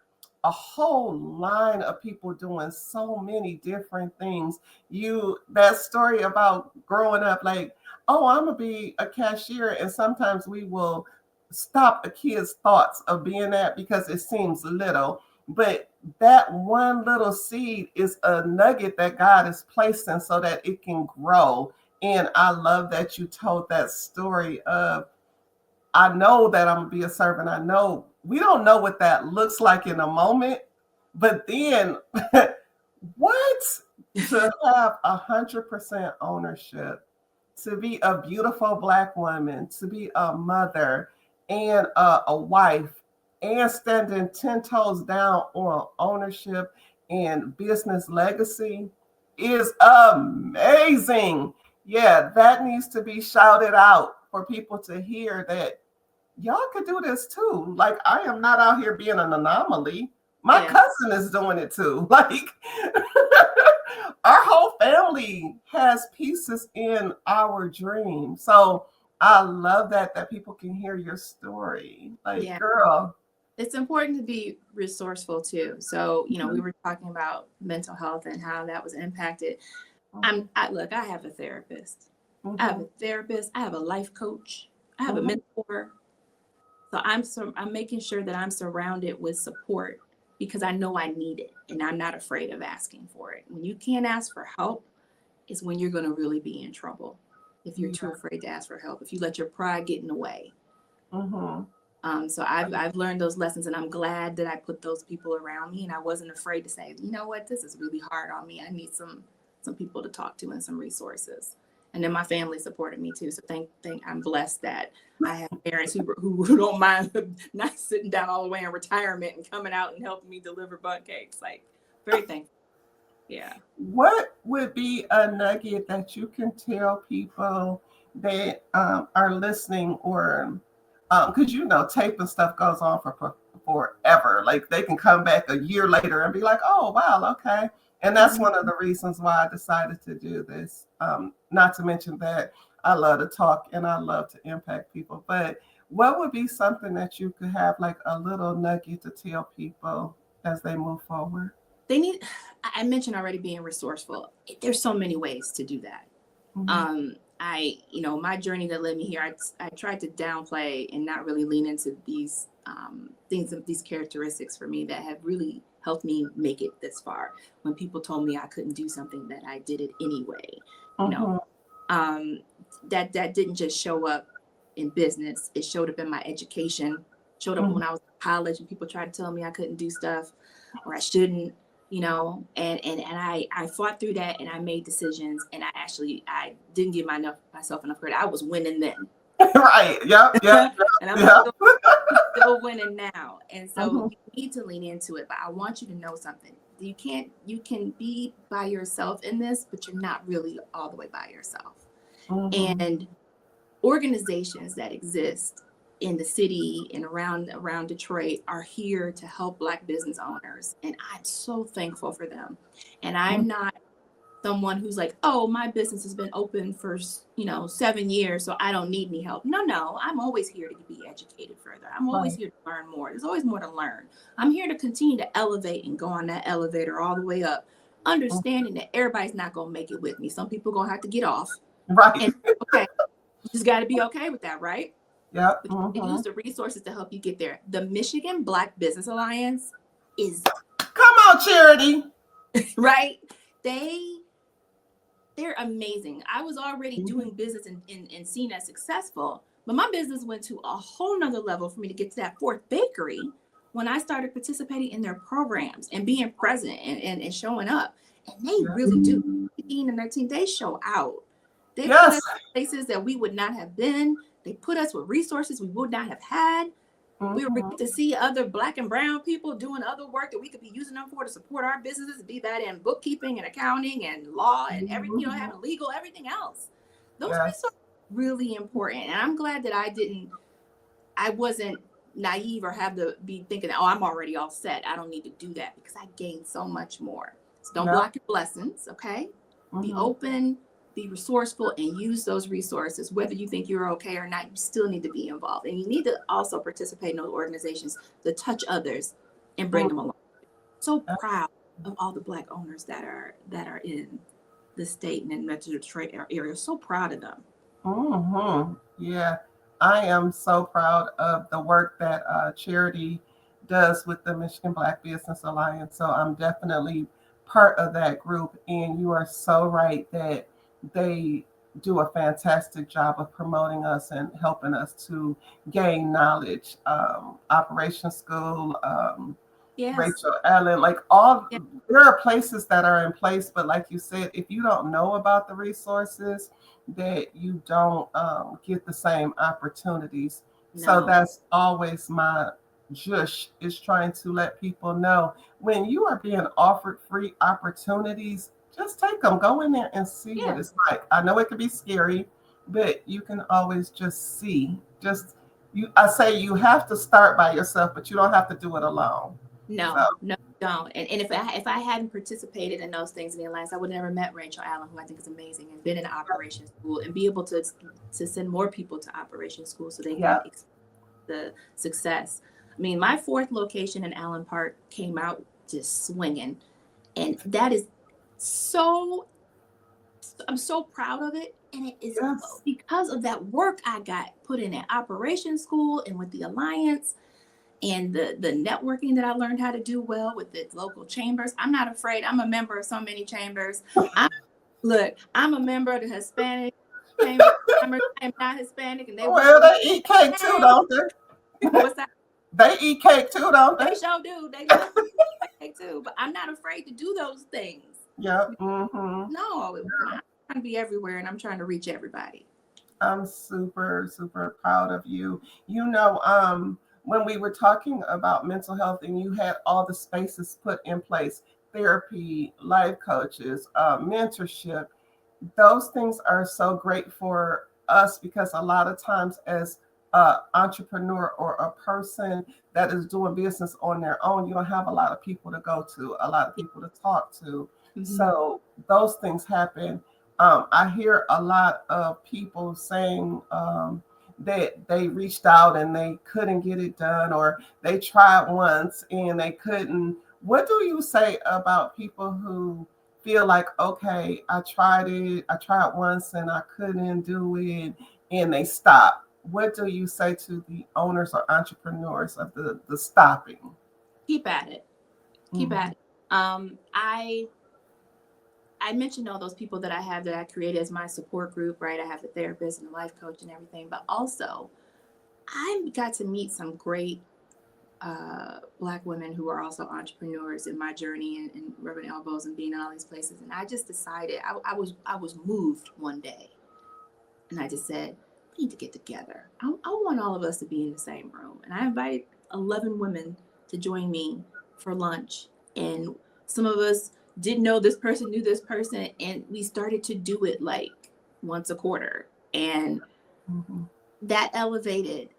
whole line of people doing so many different things. You that story about growing up, like, oh, I'm gonna be a cashier, and sometimes we will stop a kid's thoughts of being that because it seems little. But that one little seed is a nugget that God is placing so that it can grow. And I love that you told that story of, I know that I'm gonna be a servant. I know we don't know what that looks like in a moment, but then what? To have 100% ownership, to be a beautiful Black woman, to be a mother and a wife, and standing 10 toes down on ownership and business legacy is amazing. Yeah, that needs to be shouted out for people to hear that y'all could do this too. Like, I am not out here being an anomaly. My cousin is doing it too. Like, our whole family has pieces in our dream. So I love that people can hear your story. Like, girl. It's important to be resourceful too. So, you know, we were talking about mental health and how that was impacted. Look, I have a therapist. I have a therapist. I have a life coach. I have a mentor. So I'm making sure that I'm surrounded with support because I know I need it and I'm not afraid of asking for it. When you can't ask for help is when you're going to really be in trouble. If you're too afraid to ask for help, if you let your pride get in the way. So I've learned those lessons, and I'm glad that I put those people around me, and I wasn't afraid to say, you know what, this is really hard on me. I need some people to talk to and some resources. And then my family supported me too. So I'm blessed that I have parents who don't mind not sitting down all the way in retirement and coming out and helping me deliver bundt cakes. Like, very thankful. Yeah. What would be a nugget that you can tell people that are listening, or because you know tape and stuff goes on for forever. Like, they can come back a year later and be like, oh wow, okay. And that's one of the reasons why I decided to do this. Not to mention that I love to talk and I love to impact people. But what would be something that you could have like a little nugget to tell people as they move forward? they need, I mentioned already being resourceful. There's so many ways to do that. My journey that led me here, I tried to downplay and not really lean into these things, these characteristics for me that have really helped me make it this far. When people told me I couldn't do something, that I did it anyway. You know, that didn't just show up in business. It showed up in my education, showed up when I was in college and people tried to tell me I couldn't do stuff or I shouldn't, and I fought through that and I made decisions, and I didn't give myself enough credit. I was winning then. Right. Yep. Yep. And I'm Yep. still winning now. And so you need to lean into it. But I want you to know something. You can be by yourself in this, but you're not really all the way by yourself. And organizations that exist in the city and around Detroit are here to help Black business owners. And I'm so thankful for them. And I'm not someone who's like, oh, my business has been open for 7 years, so I don't need any help. No, I'm always here to be educated further. I'm always here to learn more. There's always more to learn. I'm here to continue to elevate and go on that elevator all the way up, understanding that everybody's not going to make it with me. Some people are going to have to get off. Right. And okay, you just got to be okay with that, right? Yeah. Use the resources to help you get there. The Michigan Black Business Alliance is come on, Charity. right. They're amazing. I was already doing business and seen as successful, but my business went to a whole nother level for me to get to that fourth bakery when I started participating in their programs and being present and showing up. And they really do. 15 and 13, they show out. They put us in places that we would not have been. They put us with resources we would not have had. We were able to see other Black and brown people doing other work that we could be using them for to support our businesses, be that in bookkeeping and accounting and law and everything, having legal, everything else. Those resources are really important. And I'm glad that I wasn't naive or have to be thinking, oh, I'm already all set. I don't need to do that, because I gained so much more. So don't block your blessings, okay? Be open, be resourceful, and use those resources. Whether you think you're okay or not, you still need to be involved. And you need to also participate in those organizations to touch others and bring them along. So proud of all the Black owners that are in the state and in the Detroit area. So proud of them. Yeah, I am so proud of the work that Charity does with the Michigan Black Business Alliance. So I'm definitely part of that group. And you are so right that they do a fantastic job of promoting us and helping us to gain knowledge. Operation School, Rachel Allen, like there are places that are in place, but like you said, if you don't know about the resources, that you don't get the same opportunities. So that's always my jush, is trying to let people know, when you are being offered free opportunities, just take them, go in there and see what it's like. I know it can be scary, but you can always just see. I say you have to start by yourself, but you don't have to do it alone. No, don't. And if I hadn't participated in those things in the Alliance, I would have never met Rachel Allen, who I think is amazing, and been in Operation School and be able to send more people to Operation School so they can experience the success. I mean, my fourth location in Allen Park came out just swinging, and that is I'm so proud of it. And it is because of that work I got put in at Operation School and with the Alliance, and the networking that I learned how to do well with the local chambers. I'm not afraid. I'm a member of so many chambers. I'm a member of the Hispanic chamber. I am not Hispanic, and they eat cake too, don't they? What's that? They eat cake too, don't they? They sure do. They love cake too. But I'm not afraid to do those things. Yeah. No, I'm trying to be everywhere, and I'm trying to reach everybody. I'm super, super proud of you. When we were talking about mental health and you had all the spaces put in place, therapy, life coaches, mentorship, those things are so great for us, because a lot of times as an entrepreneur or a person that is doing business on their own, you don't have a lot of people to go to, a lot of people to talk to. So those things happen. I hear a lot of people saying that they reached out and they couldn't get it done, or they tried once and they couldn't What do you say about people who feel like, okay, I tried it, I tried once and I couldn't do it, and they stop? What do you say to the owners or entrepreneurs of the stopping? Keep at it. Keep Mm-hmm. at it. I mentioned all those people that I have that I created as my support group, right? I have the therapist and the life coach and everything, but also I got to meet some great Black women who are also entrepreneurs in my journey and rubbing elbows and being in all these places. And I just decided I was moved one day, and I just said we need to get together. I want all of us to be in the same room, and I invited 11 women to join me for lunch. And some of us didn't know this person knew this person, and we started to do it like once a quarter, and Mm-hmm. that elevated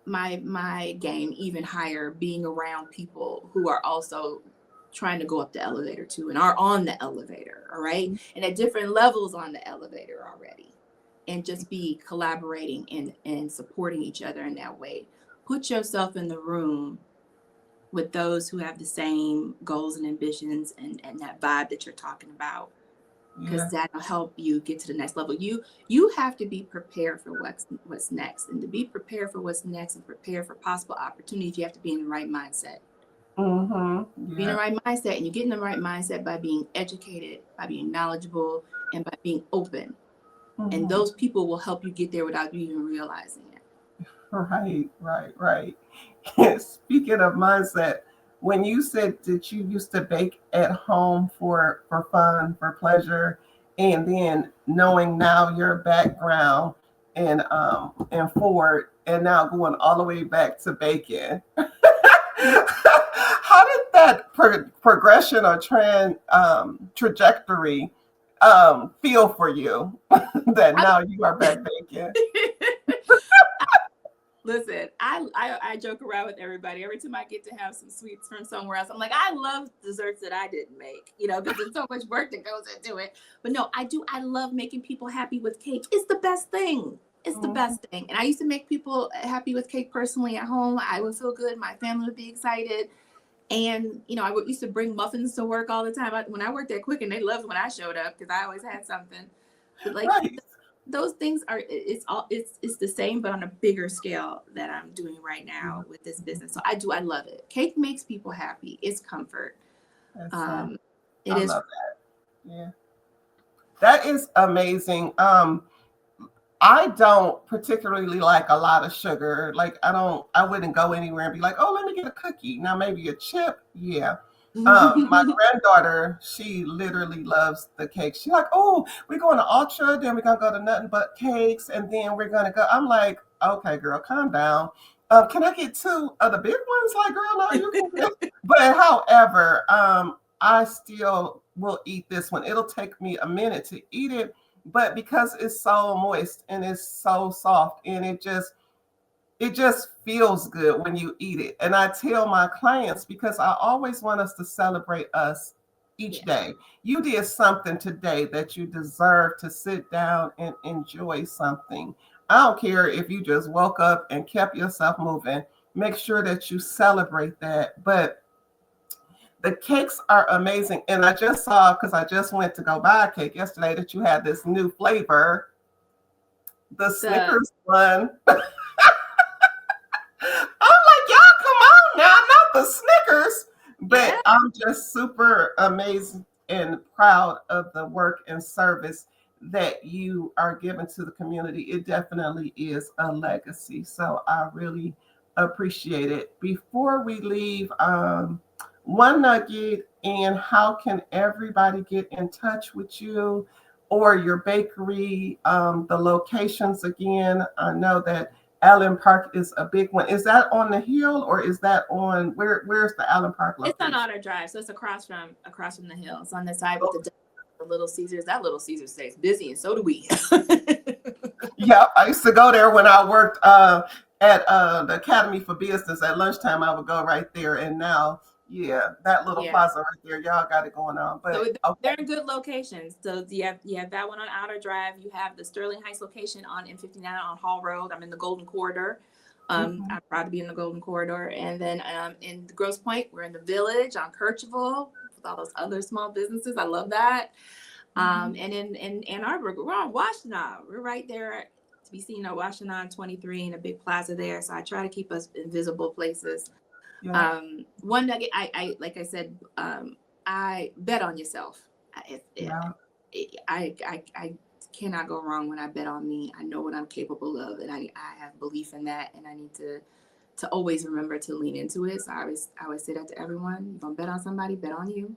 my game even higher, being around people who are also trying to go up the elevator too and are on the elevator, all right, and at different levels on the elevator already, and just be collaborating and supporting each other in that way. Put yourself in the room with those who have the same goals and ambitions, and that vibe that you're talking about, because Yeah. that'll help you get to the next level. You have to be prepared for what's next, and to be prepared for what's next and prepare for possible opportunities, you have to be in the right mindset. Mm-hmm. Be in the Yeah. right mindset, and you get in the right mindset by being educated, by being knowledgeable, and by being open. And Mm-hmm. those people will help you get there without you even realizing it. Right, right, right. Speaking of mindset, when you said that you used to bake at home for fun, for pleasure, and then knowing now your background and forward, and now going all the way back to baking, how did that progression or trajectory feel for you? That now you are back baking. Listen, I joke around with everybody. Every time I get to have some sweets from somewhere else, I'm like, I love desserts that I didn't make, because there's so much work that goes into it. But no, I do. I love making people happy with cake. It's the best thing. It's the Mhm. best thing. And I used to make people happy with cake personally at home. I would feel good. My family would be excited. And, used to bring muffins to work all the time. When I worked at Quicken, they loved when I showed up because I always had something. But like, Right. those things are, it's the same, but on a bigger scale that I'm doing right Mhm. now with this business. So I love it. Cake makes people happy. It's comfort. That's Um, it I is. love that. Yeah. That is amazing. I don't particularly like a lot of sugar. Like I wouldn't go anywhere and be like, oh, let me get a cookie. Now maybe a chip. Yeah. My granddaughter, she literally loves the cake. She's like, oh, we're going to Ultra, then we're gonna go to Nothing But Cakes, and then we're gonna go. I'm like, okay, girl, calm down. Can I get two of the big ones? Like, girl, no, you can get. But however, I still will eat this one. It'll take me a minute to eat it, but because it's so moist and it's so soft, and it just feels good when you eat it. And I tell my clients, because I always want us to celebrate us each Yeah. day. You did something today that you deserve to sit down and enjoy something. I don't care if you just woke up and kept yourself moving. Make sure that you celebrate that. But the cakes are amazing. And I just saw, because I just went to go buy a cake yesterday, that you had this new flavor, the The Snickers one. I'm like, y'all, come on now, not the Snickers. But Yeah. I'm just super amazed and proud of the work and service that you are giving to the community. It definitely is a legacy. So I really appreciate it. Before we leave, one nugget, and how can everybody get in touch with you or your bakery? The locations again. I know that Allen Park is a big one. Is that on the hill or is that on where's the Allen Park It's on location? Otter Drive, so it's across from the hill. It's on the side with the Little Caesars. That Little Caesars stays busy, and so do we. Yeah, I used to go there when I worked at the Academy for Business. At lunchtime, I would go right there. And now, yeah, that little Yeah. plaza right there, y'all got it going on. So But okay, they're in good locations. So you have that one on Outer Drive. You have the Sterling Heights location on M59 on Hall Road. I'm in the Golden Corridor. I'm proud to be in the Golden Corridor. And then in Grosse Pointe, we're in the Village on Kercheval with all those other small businesses. I love that. And in Ann Arbor, we're on Washtenaw. We're right there to be seen at Washtenaw 23 in a big plaza there. So I try to keep us in visible places. Yeah. One nugget, I like I said, I bet on yourself. I cannot go wrong when I bet on me. I know what I'm capable of, and I have belief in that, and I need to always remember to lean into it. So I always say that to everyone. You're gonna bet on somebody, bet on you.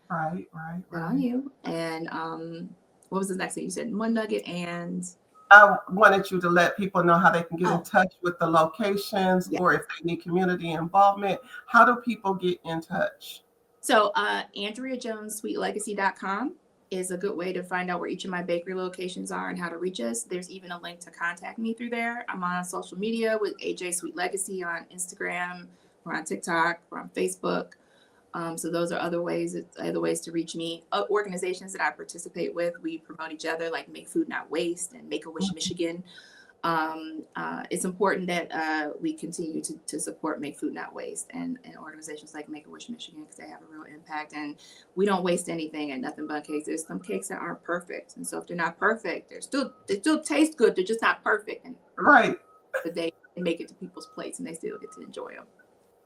Right. Bet on you. And what was the next thing you said? One nugget, and I wanted you to let people know how they can get in touch with the locations, or if they need community involvement. How do people get in touch? So AndreaJonesSweetLegacy.com is a good way to find out where each of my bakery locations are and how to reach us. There's even a link to contact me through there. I'm on social media with AJ Sweet Legacy on Instagram, or on TikTok, or on Facebook. So those are other ways to reach me. Organizations that I participate with, we promote each other, like Make Food Not Waste and Make-A-Wish Michigan. It's important that we continue to support Make Food Not Waste and organizations like Make-A-Wish Michigan, because they have a real impact, and we don't waste anything at Nothing But Cakes. There's some cakes that aren't they so if they're not perfect, they still taste good. They're just not perfect, and but they make it to people's plates and they still get to enjoy them.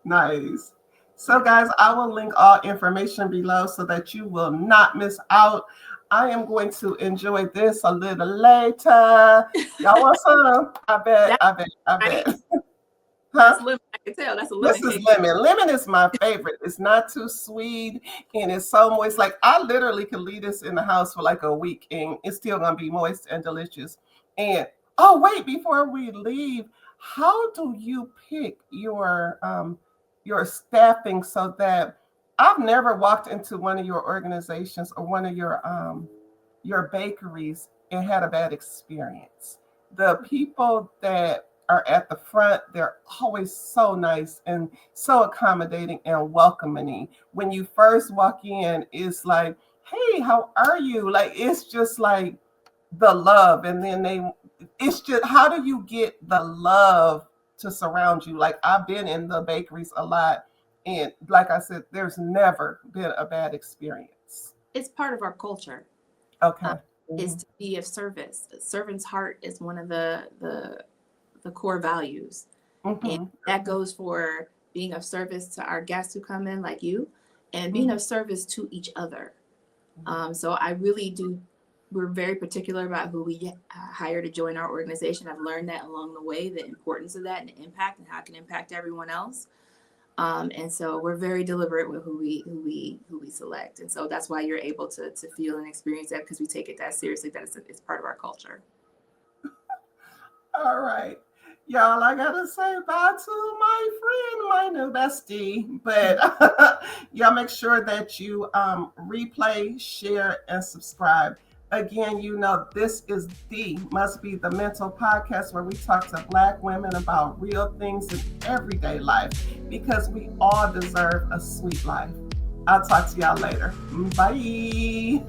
Nice. So guys, I will link all information below so that you will not miss out. I am going to enjoy this a little later. Y'all want some? I bet. That's lemon. I can tell that's a lemon. This is lemon. Lemon is my favorite. It's not too sweet, and it's so moist. Like, I literally could leave this in the house for like a week and it's still gonna be moist and delicious. And oh wait, before we leave, how do you pick your staffing so that I've never walked into one of your organizations or one of your bakeries and had a bad experience? The people that are at the front, they're always so nice and so accommodating and welcoming. When you first walk in, it's like, hey, how are you? Like, it's just like the love. And then it's just, how do you get the love to surround you? Like, I've been in the bakeries a lot, and like I said, there's never been a bad experience. It's part of our culture. Okay. Is to be of service. A servant's heart is one of the core values. And that goes for being of service to our guests who come in, like you, and being of service to each other. So I really do. We're very particular about who we hire to join our organization. I've learned that along the way, the importance of that and the impact and how it can impact everyone else. And so we're very deliberate with who we select. And so that's why you're able to feel and experience that, because we take it that seriously, that it's part of our culture. All right. Y'all, I gotta say bye to my friend, my new bestie. But y'all make sure that you replay, share, and subscribe. Again, this is Must Be the Mental podcast, where we talk to Black women about real things in everyday life, because we all deserve a sweet life. I'll talk to y'all later. Bye.